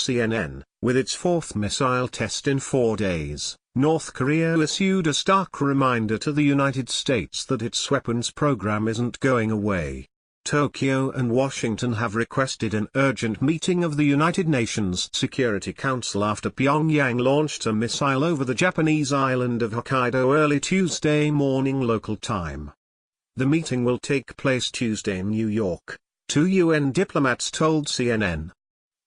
CNN, with its fourth missile test in 4 days, North Korea issued a stark reminder to the United States that its weapons program isn't going away. Tokyo and Washington have requested an urgent meeting of the United Nations Security Council after Pyongyang launched a missile over the Japanese island of Hokkaido early Tuesday morning local time. The meeting will take place Tuesday in New York, 2 UN diplomats told CNN.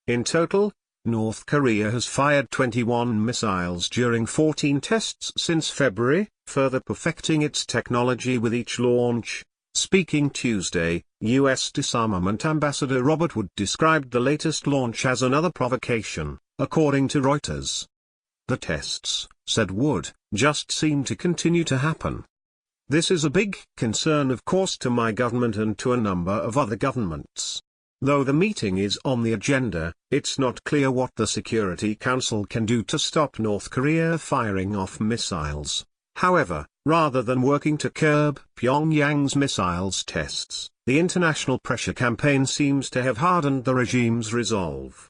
In total, North Korea has fired 21 missiles during 14 tests since February, further perfecting its technology with each launch. Speaking Tuesday, U.S. Disarmament Ambassador Robert Wood described the latest launch as another provocation, according to Reuters. "The tests," said Wood, "just seem to continue to happen. This is a big concern of course to my government and to a number of other governments. Though the meeting is on the agenda, it's not clear what the Security Council can do to stop North Korea firing off missiles. However, rather than working to curb Pyongyang's missiles tests, the international pressure campaign seems to have hardened the regime's resolve.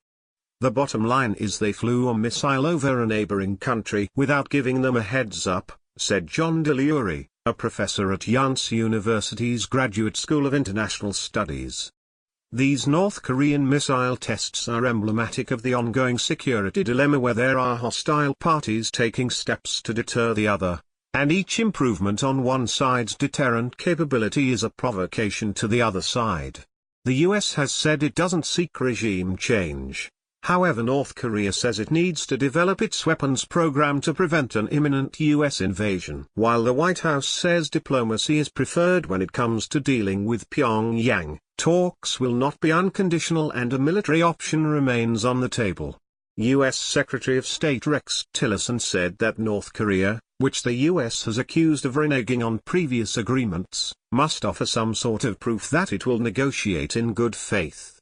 The bottom line is they flew a missile over a neighboring country without giving them a heads up," said John Delury, a professor at Yale University's Graduate School of International Studies. These North Korean missile tests are emblematic of the ongoing security dilemma where there are hostile parties taking steps to deter the other, and each improvement on one side's deterrent capability is a provocation to the other side. The US has said it doesn't seek regime change. However, North Korea says it needs to develop its weapons program to prevent an imminent US invasion. While the White House says diplomacy is preferred when it comes to dealing with Pyongyang, talks will not be unconditional and a military option remains on the table. U.S. Secretary of State Rex Tillerson said that North Korea, which the U.S. has accused of reneging on previous agreements, must offer some sort of proof that it will negotiate in good faith.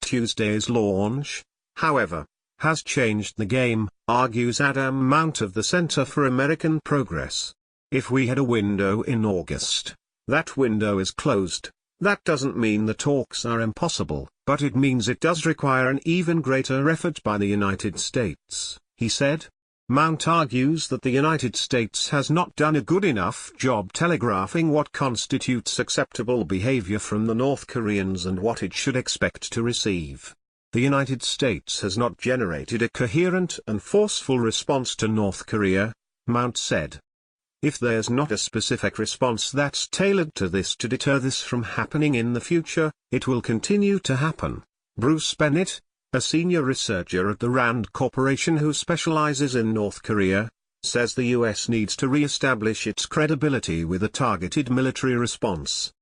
Tuesday's launch, however, has changed the game, argues Adam Mount of the Center for American Progress. If we had a window in August, that window is closed. That doesn't mean the talks are impossible, but it means it does require an even greater effort by the United States, he said. Mount argues that the United States has not done a good enough job telegraphing what constitutes acceptable behavior from the North Koreans and what it should expect to receive. The United States has not generated a coherent and forceful response to North Korea, Mount said. If there's not a specific response that's tailored to this to deter this from happening in the future, it will continue to happen. Bruce Bennett, a senior researcher at the Rand Corporation who specializes in North Korea, says the U.S. needs to re-establish its credibility with a targeted military response.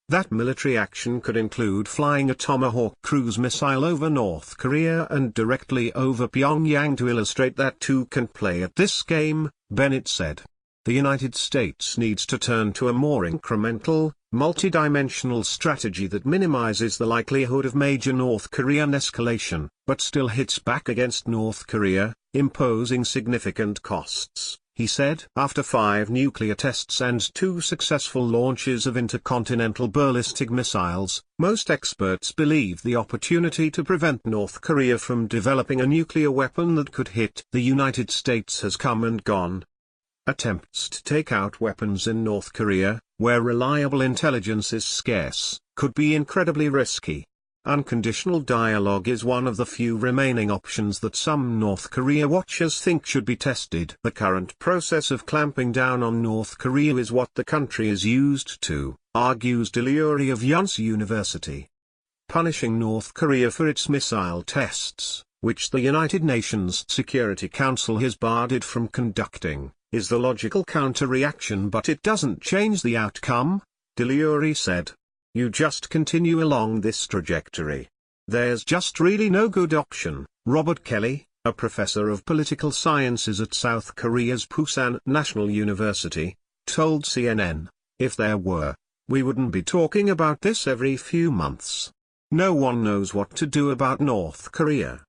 That military action could include flying a Tomahawk cruise missile over North Korea and directly over Pyongyang to illustrate that two can play at this game, Bennett said. The United States needs to turn to a more incremental, multidimensional strategy that minimizes the likelihood of major North Korean escalation, but still hits back against North Korea, imposing significant costs, he said. After 5 nuclear tests and 2 successful launches of intercontinental ballistic missiles, most experts believe the opportunity to prevent North Korea from developing a nuclear weapon that could hit the United States has come and gone. Attempts to take out weapons in North Korea, where reliable intelligence is scarce, could be incredibly risky. Unconditional dialogue is one of the few remaining options that some North Korea watchers think should be tested. The current process of clamping down on North Korea is what the country is used to, argues Delury of Yale University. Punishing North Korea for its missile tests, which the United Nations Security Council has barred it from conducting, is the logical counter-reaction, but it doesn't change the outcome, Delury said. You just continue along this trajectory. There's just really no good option. Robert Kelly, a professor of political sciences at South Korea's Pusan National University, told CNN, if there were, we wouldn't be talking about this every few months. No one knows what to do about North Korea.